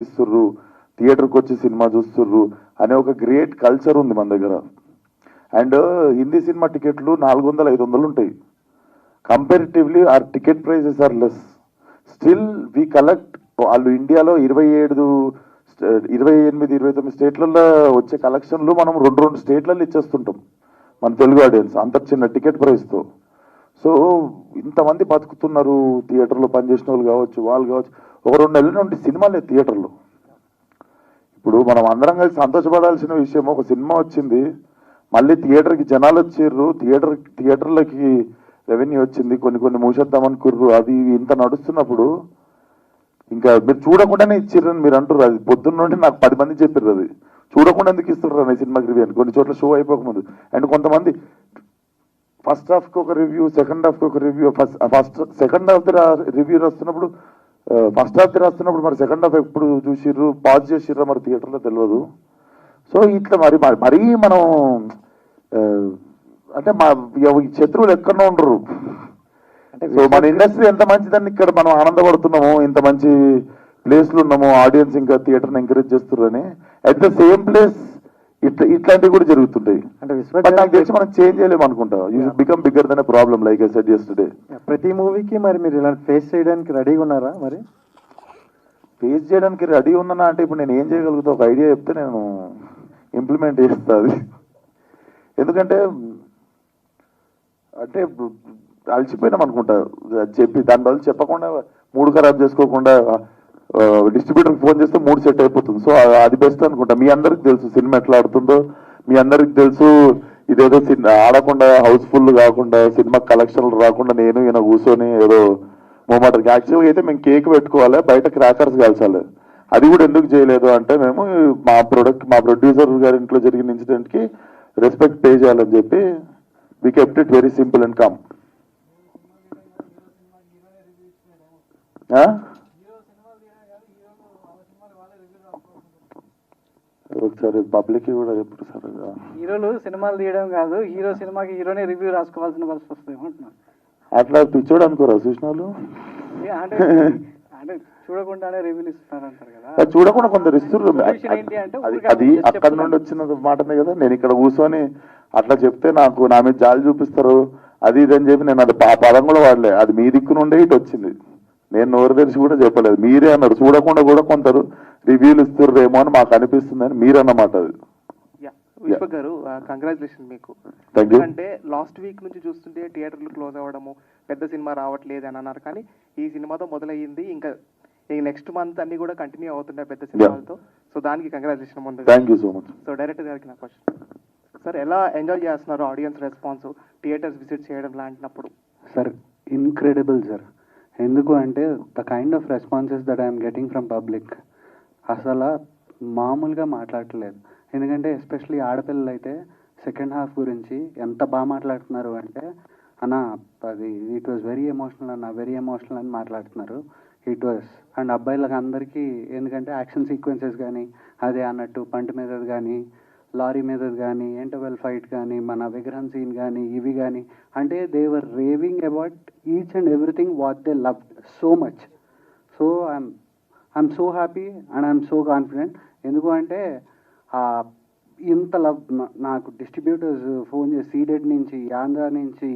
ఇస్తుర్రు, థియేటర్కి వచ్చి సినిమా చూస్తుర్రు అనే ఒక గ్రేట్ కల్చర్ ఉంది మన దగ్గర. అండ్ హిందీ సినిమా టికెట్లు 400-500 ఉంటాయి. Comparatively are ticket prizes are less. Still we collect. వాళ్ళు ఇండియాలో 28-29 స్టేట్లలో వచ్చే కలెక్షన్లు మనం 2 స్టేట్లలో ఇచ్చేస్తుంటాం మన తెలుగు ఆడియన్స్ అంత చిన్న టికెట్ ప్రైస్తో. సో ఇంతమంది బతుకుతున్నారు, థియేటర్లో పనిచేసిన వాళ్ళు కావచ్చు, వాళ్ళు కావచ్చు. ఒక 2 నెలల నుండి సినిమా లేదు థియేటర్లో. ఇప్పుడు మనం అందరం కలిసి సంతోషపడాల్సిన విషయం, ఒక సినిమా వచ్చింది, మళ్ళీ థియేటర్కి జనాలు వచ్చిర్రు, థియేటర్లకి రెవెన్యూ వచ్చింది, కొన్ని మూసేద్దామనుకుర్రు, అది ఇంత నడుస్తున్నప్పుడు ఇంకా మీరు చూడకుండానే ఇచ్చిర్రని మీరు అంటారు. అది పొద్దున్న నుండి నాకు 10 మంది చెప్పారు, అది చూడకుండా ఎందుకు ఇస్తున్నారు అనే సినిమాకి రివ్యూ అని. కొన్ని చోట్ల షో అయిపోకముందు. అండ్ కొంతమంది ఫస్ట్ హాఫ్కి ఒక రివ్యూ, సెకండ్ హాఫ్కి ఒక రివ్యూ. సెకండ్ హాఫ్ రివ్యూ రాస్తున్నప్పుడు, ఫస్ట్ హాఫ్ రాస్తున్నప్పుడు మరి సెకండ్ హాఫ్ ఎప్పుడు చూసిర్రు, పాజ్ చేసిర్రా మరి థియేటర్లో తెలియదు. సో ఇట్లా మరీ మనం అంటే మా శత్రువులు ఎక్కడో ఉండరు. సో మన ఇండస్ట్రీ ఎంత మంచిదని ఇక్కడ మనం ఆనందపడుతున్నాము, ఇంత మంచి ప్లేస్లు ఉన్నాము, ఆడియన్స్ ఇంకా థియేటర్ని ఎంకరేజ్ చేస్తున్నారని. అట్ ద సేమ్ ప్లేస్ ఇట్లాంటివి కూడా జరుగుతుంటాయి. అంటే నాకు తెలిసి మనం చేంజ్ చేయలేము అనుకుంటా. You should become bigger than a problem, like I said yesterday. ప్రతి మూవీకి మరి మీరు ఇలా ఫేస్ చేయడానికి రెడీగా ఉన్నారా? మరి ఫేస్ చేయడానికి రెడీ ఉన్నానా అంటే ఇప్పుడు నేను ఏం చేయగలుగుతా, ఒక ఐడియా చెప్తే నేను ఇంప్లిమెంట్ చేస్తా అది. ఎందుకంటే అంటే అలసిపోయినాం అనుకుంటా చెప్పి, దాని బదులు చెప్పకుండా మూడు ఖరాబ్ చేసుకోకుండా డిస్ట్రిబ్యూటర్కి ఫోన్ చేస్తే 3 సెట్ అయిపోతుంది. సో అది బెస్ట్ అనుకుంటా. మీ అందరికి తెలుసు సినిమా ఎట్లా ఆడుతుందో, మీ అందరికి తెలుసు ఇదేదో ఆడకుండా హౌస్ఫుల్ కాకుండా సినిమా కలెక్షన్లు రాకుండా నేను ఈయన కూర్చొని ఏదో మూమెంట్. యాక్చువల్గా అయితే మేము కేక్ పెట్టుకోవాలి, బయట క్రాకర్స్ కాల్చాలి. అది కూడా ఎందుకు చేయలేదు అంటే మేము మా ప్రొడ్యూసర్ గారి ఇంట్లో జరిగిన ఇన్సిడెంట్కి రెస్పెక్ట్ పే చేయాలని చెప్పి we kept it very simple and come. ఒకసారి పబ్లిక్ కూడా ఎప్పుడు సార్ హీరోలు సినిమాలు తీయడం కాదు, హీరో సినిమాకి హీరోనే రివ్యూ రాసుకోవాల్సిన పరిస్థితి వస్తుంది అంటున్నారు. అట్లా పిచ్చోడు అనుకోరా చూసిన వాళ్ళు? అంటే చూడకుండానే రివ్యూలు ఇస్తున్నారు అంటారు కదా. చూడకుండా కొందరు ఇస్తున్నారు. అది అక్కడ నుండి వచ్చిన మాటనే కదా. నేను ఇక్కడ కూర్చొని అట్లా చెప్తే నాకు నా మీద జాలి చూపిస్తారు, అది ఇది అని చెప్పి నేను అది పదం కూడా వాడలే. అది మీ దిక్కు నుండే ఇటు వచ్చింది, నేను నోరు తెరిచి కూడా చెప్పలేదు. మీరే అన్నారు చూడకుండా కూడా కొందరు రివ్యూలు ఇస్తుర్రేమో అని మాకు అనిపిస్తుంది అని మీరు అన్నమాట. అది విశ్వక్ గారు కంగ్రాచులేషన్ మీకు. అంటే లాస్ట్ వీక్ నుంచి చూస్తుంటే థియేటర్లు క్లోజ్ అవ్వడము, పెద్ద సినిమా రావట్లేదు అని అన్నారు, కానీ ఈ సినిమాతో మొదలయ్యింది. ఇంకా నెక్స్ట్ మంత్ అన్ని కూడా కంటిన్యూ అవుతుంటాయి పెద్ద సినిమాలతో. సో దానికి కంగ్రాచులేషన్ ముందు. Thank you so much. So director garu నా క్వశ్చన్ సార్, ఎలా ఎంజాయ్ చేస్తున్నారు ఆడియన్స్ రెస్పాన్స్ థియేటర్స్ విజిట్ చేయడం లాంటినప్పుడు? Sir incredible sir. ఎందుకు అంటే the kind of responses that I'm getting from public అసలు మామూలుగా మాట్లాడట్లేదు. ఎందుకంటే ఎస్పెషలీ ఆడపిల్లలు అయితే సెకండ్ హాఫ్ గురించి ఎంత బాగా మాట్లాడుతున్నారు అంటే, అన్న అది ఇట్ వాజ్ వెరీ ఎమోషనల్ అన్న, వెరీ ఎమోషనల్ అని మాట్లాడుతున్నారు. It was. అండ్ అబ్బాయిలకు అందరికీ ఎందుకంటే యాక్షన్ సీక్వెన్సెస్ కానీ అదే అన్నట్టు పంట మీదది కానీ లారీ మీదది కానీ ఇంటర్వెల్ ఫైట్ కానీ మన విగ్రహం సీన్ కానీ ఇవి కానీ అంటే they were raving about each and everything what they loved so much. So I'm so happy and I'm so confident. ఎందుకు అంటే ఇంత లవ్ నాకు డిస్ట్రిబ్యూటర్స్ ఫోన్ చేసి సీడెడ్ నుంచి, ఆంధ్ర నుంచి,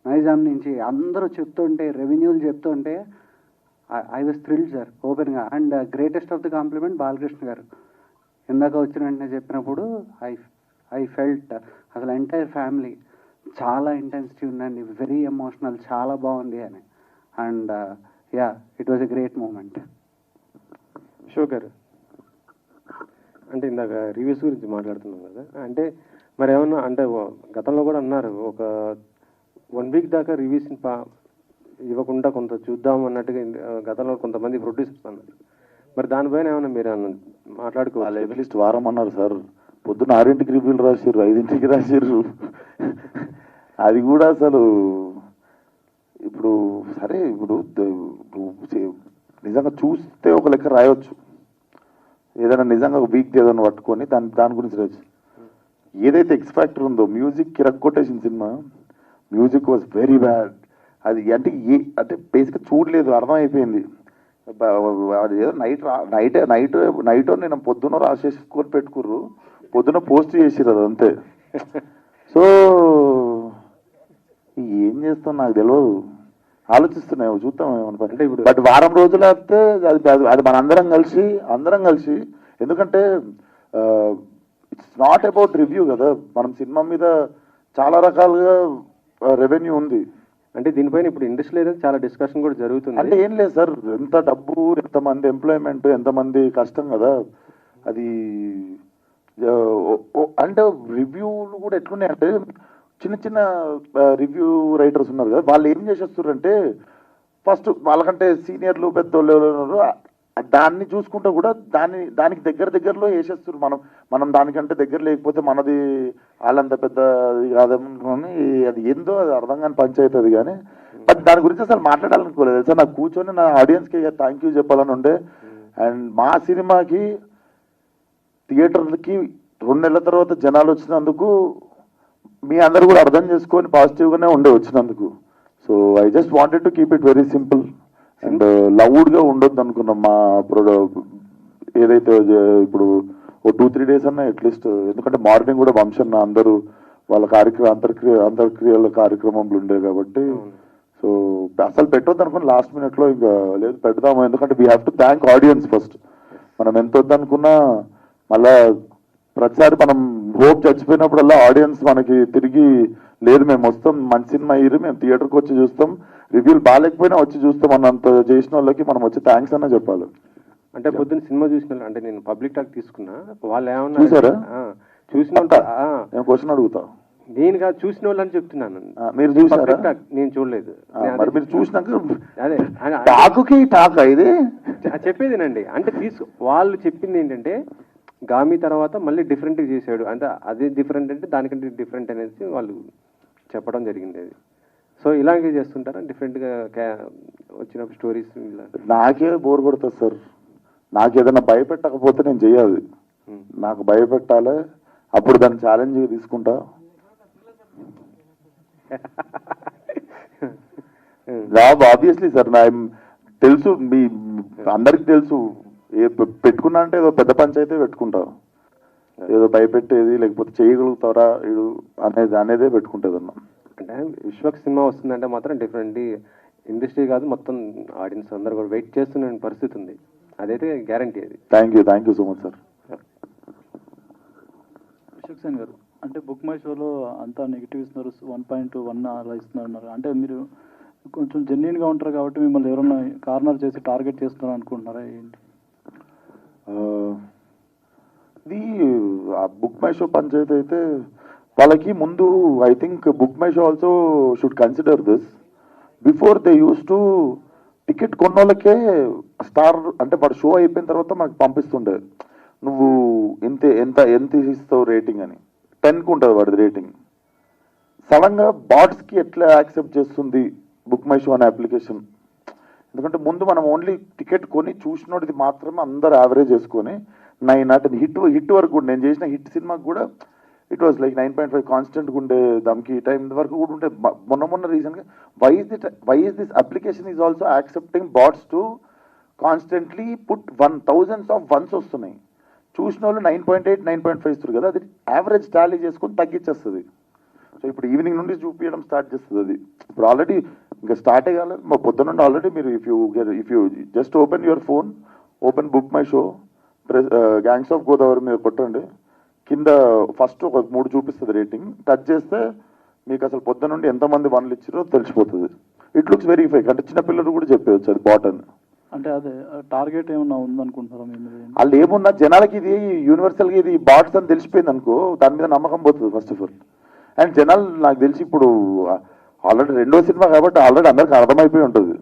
నైజాం నుంచి అందరూ చెప్తుంటే, రెవెన్యూలు చెప్తుంటే ఐ వాజ్ థ్రిల్డ్ సార్ ఓపెన్గా. And greatest of the compliment Balakrishna garu ఇందాక వచ్చిన వెంటనే చెప్పినప్పుడు ఐ ఫెల్ట్ అసలు ఎంటైర్ ఫ్యామిలీ చాలా ఇంటెన్సిటీ ఉందండి, వెరీ ఎమోషనల్, చాలా బాగుంది అని. And ya it was a great moment. Show గారు అంటే ఇందాక రివ్యూస్ గురించి మాట్లాడుతున్నాం కదా, అంటే మరి ఏమన్నా అంటే గతంలో కూడా అన్నారు ఒక 1 వీక్ దాకా రివ్యూస్ ఇవ్వకుండా కొంత చూద్దాం అన్నట్టుగా గతంలో కొంతమంది ప్రొడ్యూసర్స్ అన్నారు. మరి దానిపైన ఏమన్నా మీరు మాట్లాడుకోవాలి? అట్లీస్ట్ వారం అన్నారు సార్. పొద్దున్న 6ంటికి రివ్యూలు రాసిర్రు, 5ంటికి రాసిర్రు. అది కూడా అసలు ఇప్పుడు సరే, ఇప్పుడు నిజంగా చూస్తే ఒక లెక్క రాయవచ్చు, ఏదైనా నిజంగా ఒక వీక్ ఏదైనా పట్టుకొని దాని గురించి రాయచ్చు. ఏదైతే ఎక్స్ ఫ్యాక్టర్ ఉందో, మ్యూజిక్ కిరక్కొట్టేసిన cinema, music was very bad. అది అంటే బేసిక్గా చూడలేదు, అర్థమైపోయింది. నైట్ నేను పొద్దున రాసేసుకొని పెట్టుకుర్రు, పొద్దున పోస్ట్ చేసిర్రు అది అంతే. సో ఏం చేస్తాం నాకు తెలియదు, ఆలోచిస్తున్నాయి చూద్దాం అంటే ఇప్పుడు బట్ వారం రోజులు అయితే అది మన అందరం కలిసి ఎందుకంటే ఇట్స్ నాట్ అబౌట్ రివ్యూ కదా, మనం సినిమా మీద చాలా రకాలుగా రెవెన్యూ ఉంది. అంటే దీనిపైన ఇప్పుడు ఇండస్ట్రీ ఏదో చాలా డిస్కషన్ కూడా జరుగుతుంది. అంటే ఏం లేదు సార్, ఎంత డబ్బు, ఎంతమంది ఎంప్లాయ్మెంట్, ఎంతమంది కష్టం కదా అది. అంటే రివ్యూలు కూడా ఎట్లున్నాయి అంటే చిన్న రివ్యూ రైటర్స్ ఉన్నారు కదా, వాళ్ళు ఏం చేసేస్తారు అంటే ఫస్ట్ వాళ్ళకంటే సీనియర్లు పెద్దోళ్ళు ఉన్నారు, దాన్ని చూసుకుంటూ కూడా దానికి దగ్గరలో వేసేస్తారు. మనం దానికంటే దగ్గర లేకపోతే మనది వాళ్ళంత పెద్ద కాదనుకోని అది ఏందో అది అర్థం కాని పంచాయతీ అది. కానీ బట్ దాని గురించి అసలు మాట్లాడాలనుకోలేదు సార్, నాకు కూర్చొని నా ఆడియన్స్కి థ్యాంక్ యూ చెప్పాలని ఉండే. అండ్ మా సినిమాకి థియేటర్లకి 2 నెలల తర్వాత జనాలు వచ్చినందుకు మీ అందరు కూడా అర్థం చేసుకొని పాజిటివ్గానే ఉండే వచ్చినందుకు. So I just wanted to keep it very simple and లౌడ్గా ఉండొద్దు అనుకున్నాం. మా ఏదైతే ఇప్పుడు ఓ 2-3 డేస్ అన్నా అట్లీస్ట్, ఎందుకంటే మార్నింగ్ కూడా వంశన్న అందరూ వాళ్ళ అంతర్క్రియల కార్యక్రమంలో ఉండే కాబట్టి. సో అసలు పెట్టొద్దు అనుకుని లాస్ట్ మినిట్లో ఇంకా లేదు పెడదాము, ఎందుకంటే we have to thank audience first. మనం ఎంత వద్దనుకున్నా మళ్ళా ప్రతిసారి మనం హోప్ చచ్చిపోయినప్పుడల్లా ఆడియన్స్ మనకి తిరిగి లేదు మేము వస్తాం, మంచి సినిమా అయ్యి మేము థియేటర్కి వచ్చి చూస్తాం, రివ్యూలు బాగాలేకపోయినా వచ్చి చూస్తాం అన్నంత చేసిన వాళ్ళకి మనం వచ్చి థ్యాంక్స్ అన్న చెప్పాలి. అంటే పొద్దున్న సినిమా చూసిన అంటే నేను పబ్లిక్ టాక్ తీసుకున్నా, వాళ్ళు ఏమన్నా చూసారా? చూసిన నేను క్వశ్చన్ అడుగుతా, నేను కాదు చూసిన వాళ్ళు అని చెప్తున్నాను. మీరు చూసారా? నేను చూడలేదు. మరి మీరు చూసినాక అదే టాక్ ఇది చెప్పేదేనండి. అంటే వాళ్ళు చెప్పింది ఏంటంటే గామి తర్వాత మళ్ళీ డిఫరెంట్గా చేశాడు, అంటే అదే డిఫరెంట్ అంటే దానికంటే డిఫరెంట్ అనేది వాళ్ళు చెప్పడం జరిగింది. అది సో ఇలాగే చేస్తుంటారా డిఫరెంట్గా వచ్చినప్పుడు స్టోరీస్? నాకే బోర్ కొడుతుంది సార్, నాకు ఏదైనా భయపెట్టకపోతే నేను చెయ్యాలి, నాకు భయపెట్టాలి, అప్పుడు దాన్ని ఛాలెంజ్ తీసుకుంటా. ఆబ్వియస్లీ సార్, నా తెలుసు, మీ అందరికి తెలుసు, పెట్టుకున్నా అంటే ఏదో పెద్ద పంచాయితీ పెట్టుకుంటా, ఏదో భయపెట్టేది లేకపోతే చేయగలుగుతారా ఇడు అనేదే పెట్టుకుంటుంది అన్న. అంటే విశ్వక్ సినిమా వస్తుందంటే మాత్రం డిఫరెంట్ ఇండస్ట్రీ కాదు మొత్తం ఆడియన్స్ అందరు కూడా వెయిట్ చేస్తున్న పరిస్థితి ఉంది, అదైతే గ్యారంటీ. అది thank you so much sir. Vishwak Sen గారు, అంటే బుక్ మై షోలో అంతా నెగిటివ్ ఇస్తున్నారు, 1.1 అలా ఇస్తున్నారు, అంటే మీరు కొంచెం జెన్యున్గా ఉంటారు కాబట్టి మిమ్మల్ని ఎవరన్నా కార్నర్ చేసి టార్గెట్ చేస్తున్నారు అనుకుంటున్నారా ఏంటి? ఇది బుక్ మై షో పంచాయతీ అయితే వాళ్ళకి ముందు I think book my show also should consider this before they use to ticket కొన్నోళ్ళకే స్టార్ అంటే వాడు షో అయిపోయిన తర్వాత మనకు పంపిస్తుండే, నువ్వు ఎంత ఇస్తావు రేటింగ్ అని, 10కి ఉంటుంది వాడిది రేటింగ్. సడన్గా బాట్స్కి ఎట్లా యాక్సెప్ట్ చేస్తుంది బుక్ మై షో అనే అప్లికేషన్? ఎందుకంటే ముందు మనం ఓన్లీ టికెట్ కొని చూసినోడిది మాత్రమే అందరు యావరేజ్ చేసుకొని 9 అంటే హిట్ వరకు కూడా, నేను చేసిన హిట్ సినిమాకి కూడా ఇట్ వాస్ లైక్ 9.5 కాన్స్టెంట్గా ఉండే, దానికి టైం వరకు కూడా ఉంటే. మొన్న రీసెంట్గా why is this application is also accepting bots to constantly put 1000s of ones వస్తున్నాయి, చూసిన వాళ్ళు 9.8 9.5 ఇస్తారు కదా, అది యావరేజ్ టాలీ చేసుకొని తగ్గించేస్తుంది. సో ఇప్పుడు ఈవినింగ్ నుండి చూపించడం స్టార్ట్ చేస్తుంది. అది ఇప్పుడు ఆల్రెడీ ఇంకా స్టార్టే కాలేదు, మా పొద్దున నుండి ఆల్రెడీ మీరు if you just open your phone, open book my show, gangs of Godavari మీద కొట్టండి, కింద ఫస్ట్ ఒక 3 చూపిస్తుంది రేటింగ్, టచ్ చేస్తే మీకు అసలు పొద్దున నుండి ఎంతమంది 1లు ఇచ్చారో తెలిసిపోతుంది. ఇట్ లుక్స్ వెరీ ఫేక్, అంటే చిన్నపిల్లలు కూడా చెప్పేయచ్చు అది బాట్ అని. అంటే అదే టార్గెట్ ఏమన్నా ఉందనుకుంటారా మీరు? వాళ్ళు ఏమున్నా జనాలకి ఇది యూనివర్సల్గా ఇది బాట్స్ అని తెలిసిపోయింది అనుకో, దాని మీద నమ్మకం పోతుంది ఫస్ట్ ఆఫ్ ఆల్. అండ్ జనాలు నాకు తెలిసి ఇప్పుడు ఆల్రెడీ 2వ సినిమా కాబట్టి ఆల్రెడీ అందరికి అర్థమైపోయి ఉంటుంది.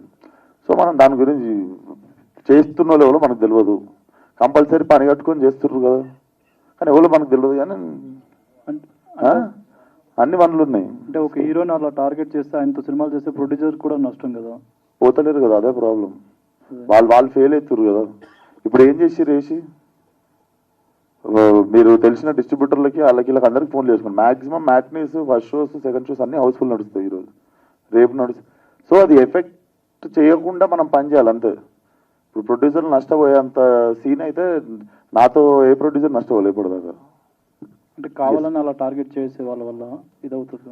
సో మనం దాని గురించి చేస్తున్న వాళ్ళు ఎవరో మనకు తెలియదు, కంపల్సరీ పని కట్టుకొని చేస్తున్నారు కదా, కానీ ఎవరో మనకు తెలియదు. కానీ అన్ని వనరులు ఉన్నాయి. అంటే ఒక హీరోని అలా టార్గెట్ చేస్తే ఆయనతో సినిమాలు చేస్తే ప్రొడ్యూసర్ కూడా నష్టం కదా, పోతలేరు కదా, అదే ప్రాబ్లం. వాళ్ళు ఫెయిల్ అవుతారు కదా. ఇప్పుడు ఏం చేసి మీరు తెలిసిన డిస్ట్రిబ్యూటర్లకి వాళ్ళకి అందరికి ఫోన్లు చేసుకోండి, maximum matinees, first shows, second shows అన్ని హౌస్ఫుల్ నడుస్తాయి ఈరోజు, రేపు నడుస్తాయి. సో అది ఎఫెక్ట్ చేయకుండా మనం పని చేయాలి అంతే. ఇప్పుడు ప్రొడ్యూసర్లు నష్టపోయేంత సీన్ అయితే నాతో ఏ ప్రొడ్యూసర్ నష్టపోలేకూడదు దాకా. అంటే కావాలని అలా టార్గెట్ చేసే వాళ్ళ వల్ల ఇదవుతుంది.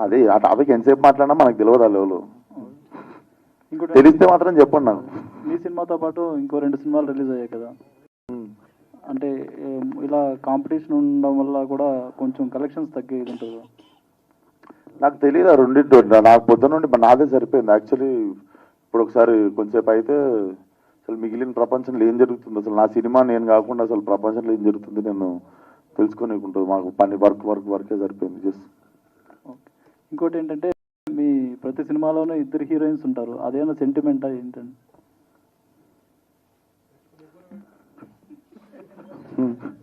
అదే ఆ టాపిక్ ఎంతసేపు మాట్లాడినా మనకు తెలియదు ఆ లెవెల్. ఇంకోటి తెలిస్తే మాత్రం చెప్పండి నాకు. మీ సినిమాతో పాటు ఇంకో 2 సినిమాలు రిలీజ్ అయ్యాయి కదా, అంటే ఇలా కాంపిటీషన్ ఉండడం వల్ల కూడా కొంచెం కలెక్షన్స్ తగ్గేది ఉంటుంది. నాకు తెలియదు ఆ రెండింటి, నాకు పొద్దున నుండి నాదే సరిపోయింది యాక్చువల్లీ. ఇప్పుడు ఒకసారి కొంచెంసేపు అయితే అసలు మిగిలిన ప్రపంచంలో ఏం జరుగుతుంది, అసలు నా సినిమా నేను కాకుండా అసలు ప్రపంచంలో ఏం జరుగుతుంది నేను తెలుసుకునేకుంటుంది. మాకు పని వర్కే సరిపోయింది జస్ట్. ఇంకోటి ఏంటంటే మీ ప్రతి సినిమాలోనూ 2 హీరోయిన్స్ ఉంటారు, అదేనా సెంటిమెంటా ఏంటండి?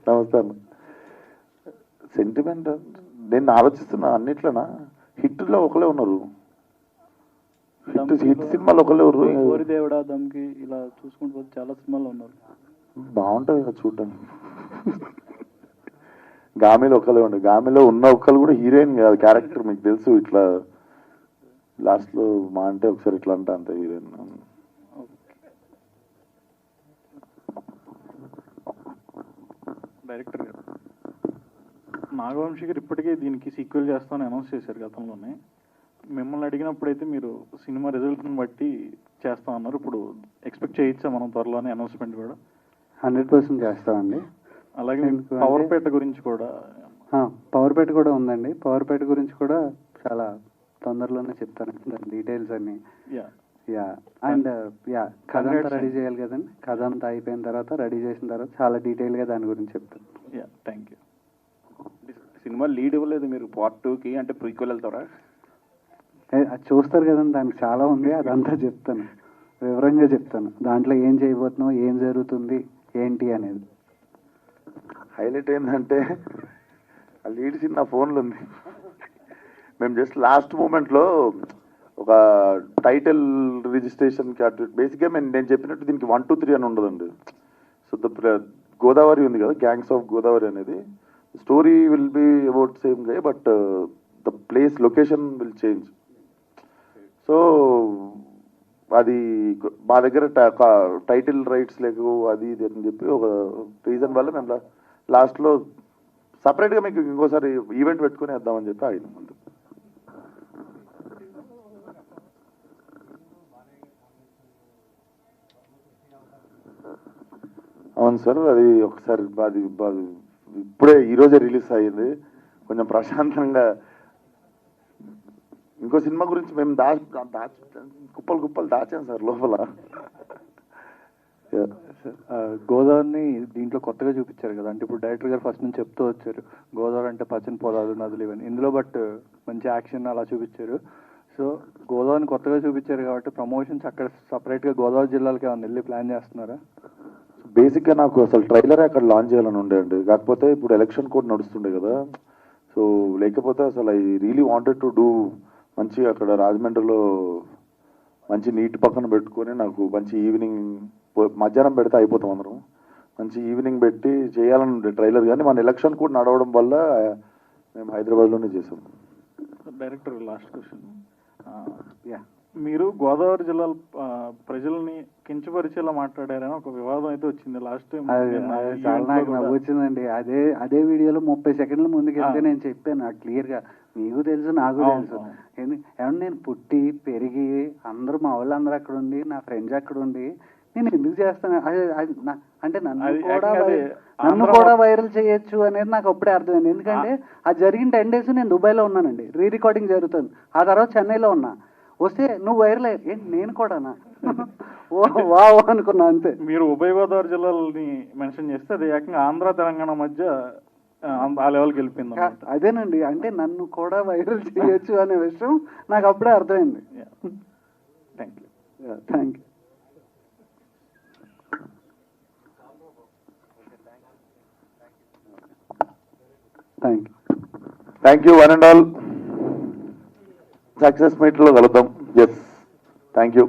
నమస్తే అన్న. సెంటిమెంట్ నేను ఆలోచిస్తున్నా అన్నిట్లోనా హిట్లో ఒకలే ఉన్నారు, హిట్ సినిమాలు ఒకలే ఉన్నారు. గోరి దేవుడా, దమ్కి ఇలా చూసుకుంటూ పోతే చాలా సినిమాలు ఉన్నారు. బాగుంటుంది కదా చూడటానికి. గామిలో ఒకలే ఉండే, గామిలో ఉన్న ఒక్కరు కూడా హీరోయిన్ కాదు, క్యారెక్టర్ మీకు తెలుసు. ఇట్లా లాస్ట్లో మా అంటే ఒకసారి ఇట్లా అంటే అంతే హీరోయిన్. డైరెక్టర్ గారు, నాగవంశీ గారు ఇప్పటికే దీనికి సీక్వెల్ చేస్తామని అనౌన్స్ చేశారు గతంలోనే. మిమ్మల్ని అడిగినప్పుడైతే మీరు సినిమా రిజల్ట్ని బట్టి చేస్తాం అన్నారు. ఇప్పుడు ఎక్స్పెక్ట్ చేయొచ్చా మనం త్వరలోనే అనౌన్స్మెంట్ కూడా? 100% చేస్తామండి. అలాగే పవర్పేట గురించి కూడా, పవర్పేట కూడా ఉందండి. పవర్పేట గురించి కూడా చాలా తొందరలోనే చెప్తాను దాని డీటెయిల్స్ అన్ని. యా అండ్ యా కథ అంతా రెడీ చేయాలి కదండి. కథ అంతా అయిపోయిన తర్వాత రెడీ చేసిన తర్వాత చాలా డీటెయిల్గా దాని గురించి చెప్తాను. Yeah, thank you. Cinema lead ఇవ్వలేదు మీరు పార్ట్ 2కి, అంటే ప్రీక్వెల్ వెళ్తారా? అది చూస్తారు కదండి, దానికి చాలా ఉంది, అదంతా చెప్తాను, వివరంగా చెప్తాను. దాంట్లో ఏం చేయబోతున్నావు, ఏం జరుగుతుంది, ఏంటి అనేది. హైలైట్ ఏంటంటే ఆ లీడ్ సీన్ నా ఫోన్లో ఉంది. మేము జస్ట్ లాస్ట్ మూమెంట్లో ఒక టైటిల్ రిజిస్ట్రేషన్కి అటు బేసిక్గా నేను చెప్పినట్టు దీనికి 1, 2, 3 అని ఉండదండి. సో గోదావరి ఉంది కదా, గ్యాంగ్స్ ఆఫ్ గోదావరి అనేది, story will be about same గా, but the place location will change. So అది మా దగ్గర టైటిల్ రైట్స్ లేవు, అది ఇది అని చెప్పి ఒక రీజన్ వల్ల మేము లాస్ట్లో సపరేట్గా మీకు ఇంకోసారి ఈవెంట్ పెట్టుకుని వేద్దామని చెప్పి ఆగినాం అంతే. అవును సార్, అది ఒకసారి అది ఇప్పుడే ఈరోజే రిలీజ్ అయ్యింది. కొంచెం ప్రశాంతంగా ఇంకో సినిమా గురించి మేము కుప్పలు దాచాం సార్ లోపల. గోదావరిని దీంట్లో కొత్తగా చూపించారు కదా, అంటే ఇప్పుడు డైరెక్టర్ గారు ఫస్ట్ నుంచి చెప్తూ వచ్చారు గోదావరి అంటే పచ్చని పొలాలు, నదులు ఇవన్నీ. ఇందులో బట్ మంచి యాక్షన్ అలా చూపించారు. సో గోదావరిని కొత్తగా చూపించారు కాబట్టి ప్రమోషన్స్ అక్కడ సపరేట్గా గోదావరి జిల్లాలకి ఏమైనా వెళ్ళి ప్లాన్ చేస్తున్నారా? బేసిక్గా నాకు అసలు ట్రైలరే అక్కడ లాంచ్ చేయాలని ఉండే అండి. కాకపోతే ఇప్పుడు ఎలక్షన్ కోడ్ నడుస్తుండే కదా, సో లేకపోతే అసలు I really wanted to do మంచి అక్కడ రాజమండ్రిలో మంచి నీటి పక్కన పెట్టుకొని నాకు మంచి ఈవినింగ్ మధ్యాహ్నం పెడితే అయిపోతాం అందరం. మంచి ఈవినింగ్ పెట్టి చేయాలని ఉండే ట్రైలర్, కానీ మన ఎలక్షన్ కోడ్ నడవడం వల్ల మేము హైదరాబాద్లోనే చేసాం. డైరెక్టర్ లాస్ట్ క్వశ్చన్, మీరు గోదావరి జిల్లా ప్రజల్ని కించపరిచేలా మాట్లాడారని ఒక వివాదం అయితే వచ్చింది లాస్ట్ టైం. చాలా నాకు నవ్వు వచ్చిందండి. అదే వీడియోలో 30 సెకండ్ల ముందుకెళ్తే నేను చెప్పాను క్లియర్గా, మీకు తెలుసు నాకు తెలుసు. ఏమన్నా నేను పుట్టి పెరిగి అందరూ మా వాళ్ళందరూ అక్కడ ఉండి నా ఫ్రెండ్స్ అక్కడ ఉండి నేను ఎందుకు చేస్తాను అంటే నన్ను కూడా వైరల్ చేయొచ్చు అనేది నాకు అప్పుడే అర్థమైంది. ఎందుకంటే అది జరిగిన 10 days నేను దుబాయ్లో ఉన్నానండి, రికార్డింగ్ జరుగుతుంది. ఆ తర్వాత చెన్నైలో ఉన్నా. వస్తే నువ్వు వైరల్ అయ్యి నేను కూడానా వావ్ అనుకున్నా అంతే. మీరు ఉభయ గోదావరి జిల్లాలని మెన్షన్ చేస్తే అది ఏకంగా ఆంధ్ర తెలంగాణ మధ్య ఆ లెవెల్కి వెళ్ళిపోయింది. అదేనండి, అంటే నన్ను కూడా వైరల్ చేయొచ్చు అనే విషయం నాకు అప్పుడే అర్థమైంది. Thank you. Thank you. Thank you one and all. Success మీట్లో కలుద్దాం. Yes, thank you.